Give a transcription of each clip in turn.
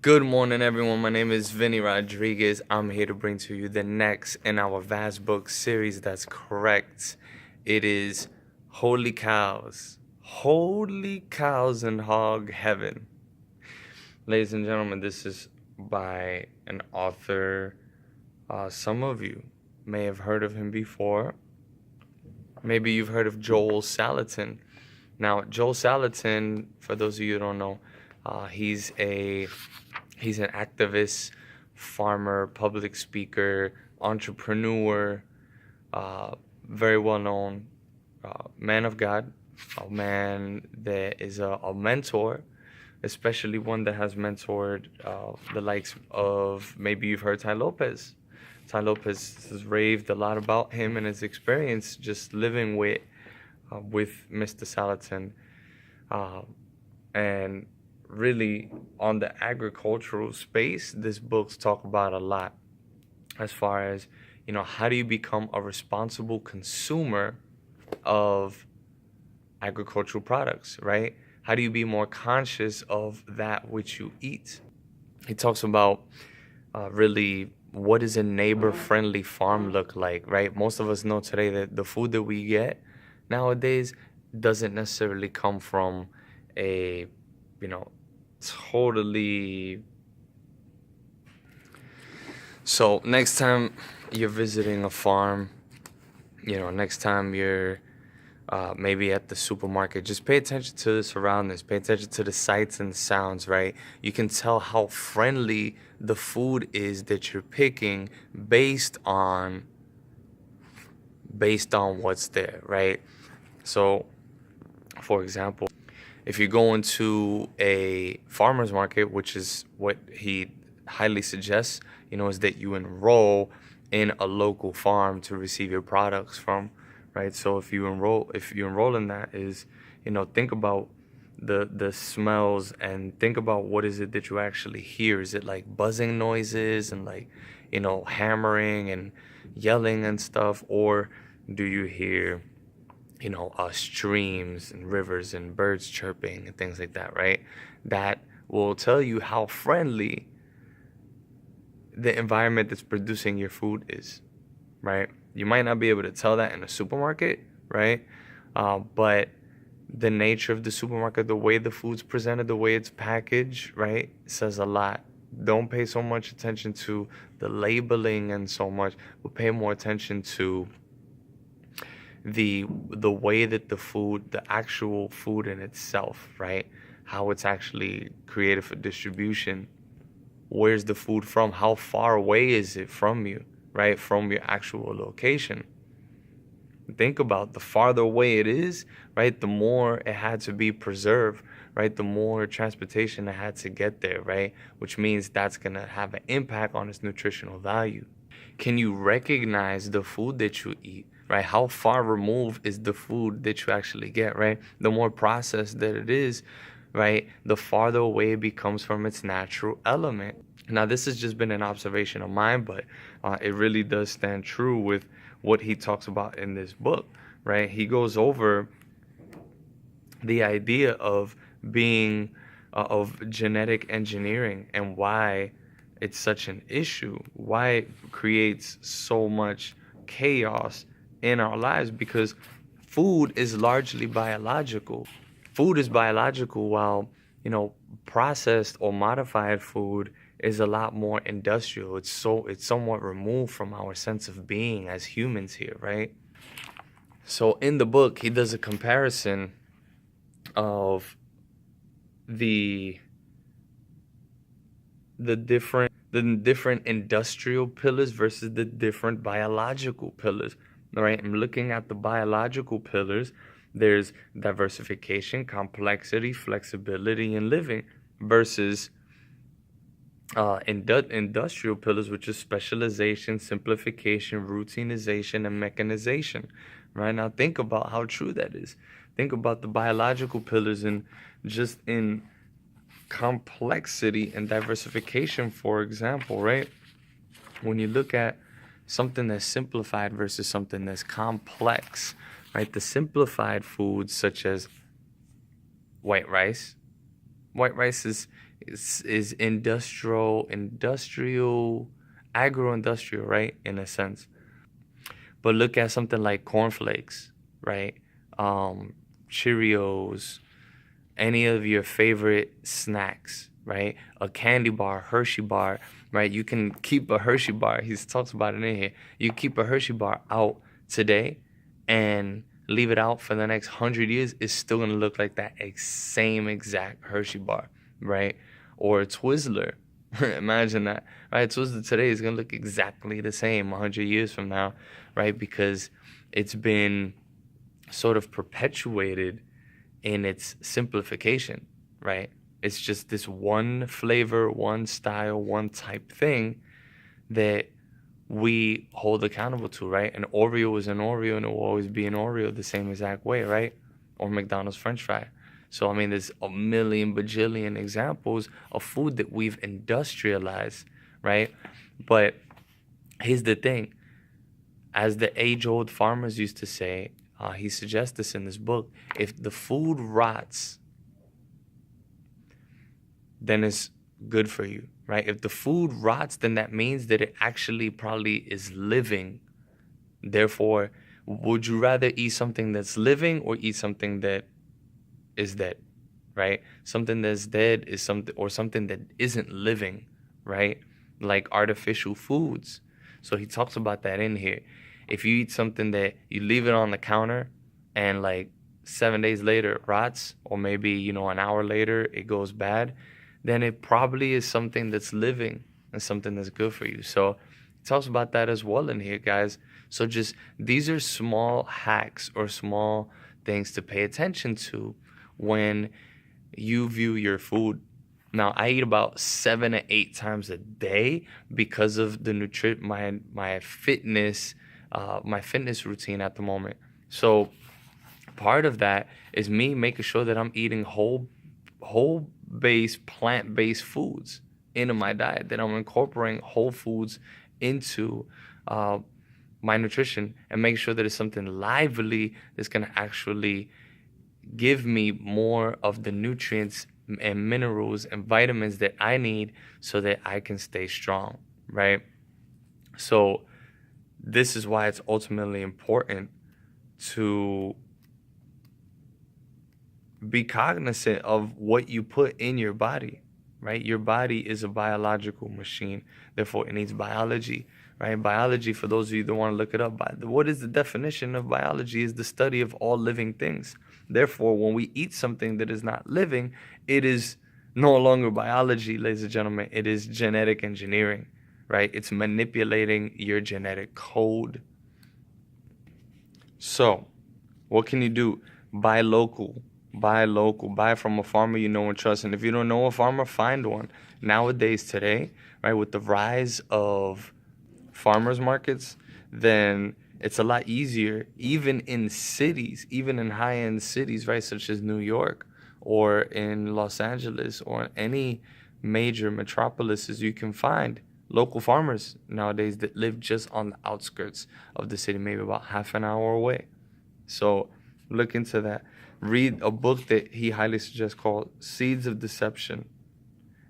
Good morning, everyone. My name is Vinny Rodriguez. I'm here to bring to you the next in our vast book series. That's correct. It is Holy Cows. Holy Cows in Hog Heaven. Ladies and gentlemen, this is by an author. Some of you may have heard of him before. Maybe you've heard of Joel Salatin. Now, Joel Salatin, for those of you who don't know, he's an activist, farmer, public speaker, entrepreneur, very well known man of God, a man that is a mentor, especially one that has mentored the likes of, maybe you've heard Ty Lopez. Ty Lopez has raved a lot about him and his experience just living with Mr. Salatin, and really on the agricultural space, this book's talk about a lot as far as, how do you become a responsible consumer of agricultural products, right? How do you be more conscious of that which you eat? He talks about really what does a neighbor-friendly farm look like, right? Most of us know today that the food that we get nowadays doesn't necessarily come from a, totally. So next time you're visiting a farm, next time you're maybe at the supermarket, just pay attention to the surroundings, pay attention to the sights and sounds, right? You can tell how friendly the food is that you're picking based on what's there, right? So, for example, if you go into a farmer's market, which is what he highly suggests, is that you enroll in a local farm to receive your products from, right? So if you enroll in that, is, think about the smells, and think about what is it that you actually hear. Is it like buzzing noises and like, hammering and yelling and stuff, or do you hear streams and rivers and birds chirping and things like that, right? That will tell you how friendly the environment that's producing your food is, right? You might not be able to tell that in a supermarket, right? But the nature of the supermarket, the way the food's presented, the way it's packaged, right, says a lot. Don't pay so much attention to the labeling and so much, but pay more attention to the way that the actual food in itself, right? How it's actually created for distribution. Where's the food from? How far away is it from you, right? From your actual location. Think about the farther away it is, right? The more it had to be preserved, right? The more transportation it had to get there, right? Which means that's going to have an impact on its nutritional value. Can you recognize the food that you eat, right? How far removed is the food that you actually get, right? The more processed that it is, right, the farther away it becomes from its natural element. Now, this has just been an observation of mine, but it really does stand true with what he talks about in this book, right? He goes over the idea of being, of genetic engineering and why it's such an issue, why it creates so much chaos in our lives, because food is largely biological. Food is biological, while, processed or modified food is a lot more industrial. It's somewhat removed from our sense of being as humans here, right? So in the book, he does a comparison of the different industrial pillars versus the different biological pillars. All right, I'm looking at the biological pillars. There's diversification, complexity, flexibility, and living, versus industrial pillars, which is specialization, simplification, routinization, and mechanization. Right, now think about how true that is. Think about the biological pillars, and just in complexity and diversification, for example, right? When you look at something that's simplified versus something that's complex, right? The simplified foods such as white rice. White rice is is industrial, agro-industrial, right? In a sense. But look at something like cornflakes, right? Um, Cheerios, any of your favorite snacks, right? A candy bar, Hershey bar, right? You can keep a Hershey bar. He talks about it in here. You keep a Hershey bar out today and leave it out for the next 100 years. It's still gonna look like that same exact Hershey bar, right? Or a Twizzler. Imagine that, right? Twizzler today is gonna look exactly the same 100 years from now, right? Because it's been sort of perpetuated in its simplification, right? It's just this one flavor, one style, one type thing that we hold accountable to, right? An Oreo is an Oreo and it will always be an Oreo the same exact way, right? Or McDonald's French fry. So, I mean, there's a million bajillion examples of food that we've industrialized, right? But here's the thing. As the age-old farmers used to say, he suggests this in this book, if the food rots, then it's good for you, right? If the food rots, then that means that it actually probably is living. Therefore, would you rather eat something that's living or eat something that is dead, right? Something that's dead is something, or something that isn't living, right? Like artificial foods. So he talks about that in here. If you eat something that you leave it on the counter and like 7 days later it rots, or maybe, an hour later it goes bad, then it probably is something that's living and something that's good for you. So he talks about that as well in here, guys. So just these are small hacks or small things to pay attention to when you view your food. Now, I eat about 7 to 8 times a day because of the my fitness routine at the moment. So part of that is me making sure that I'm eating whole based plant-based foods into my diet, that I'm incorporating whole foods into my nutrition, and make sure that it's something lively that's going to actually give me more of the nutrients and minerals and vitamins that I need so that I can stay strong, right? So this is why it's ultimately important to be cognizant of what you put in your body, right? Your body is a biological machine. Therefore, it needs biology, right? Biology, for those of you that want to look it up, what is the definition of biology? Is the study of all living things. Therefore, when we eat something that is not living, it is no longer biology, ladies and gentlemen. It is genetic engineering, right? It's manipulating your genetic code. So, what can you do? Buy local. Buy from a farmer you know and trust. And if you don't know a farmer, find one. Nowadays, today, right, with the rise of farmers markets, then it's a lot easier, even in cities, even in high-end cities, right, such as New York or in Los Angeles or any major metropolises. You can find local farmers nowadays that live just on the outskirts of the city, maybe about half an hour away. So look into that. Read a book that he highly suggests called Seeds of Deception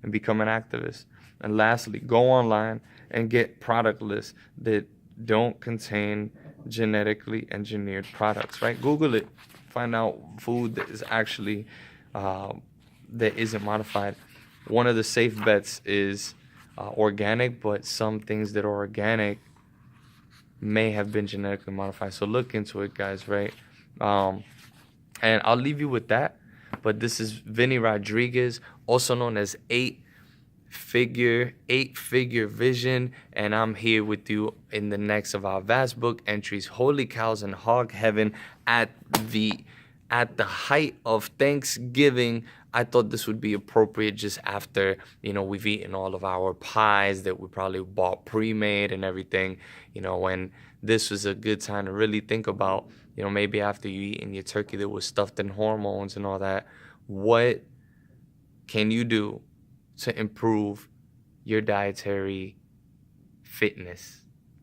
and become an activist. And lastly, go online and get product lists that don't contain genetically engineered products, right? Google it. Find out food that is actually, that isn't modified. One of the safe bets is organic, but some things that are organic may have been genetically modified. So look into it, guys, right? And I'll leave you with that. But this is Vinny Rodriguez, also known as 8-Figure Vision. And I'm here with you in the next of our vast book entries, Holy Cows and Hog Heaven. At the height of Thanksgiving, I thought this would be appropriate just after, we've eaten all of our pies that we probably bought pre-made and everything, when this was a good time to really think about, maybe after you eating your turkey that was stuffed in hormones and all that, what can you do to improve your dietary fitness,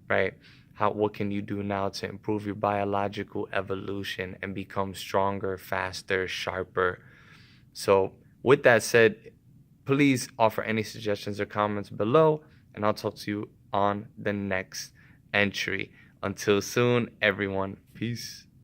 right? What can you do now to improve your biological evolution and become stronger, faster, sharper? So with that said, please offer any suggestions or comments below, and I'll talk to you on the next entry. Until soon, everyone. Peace.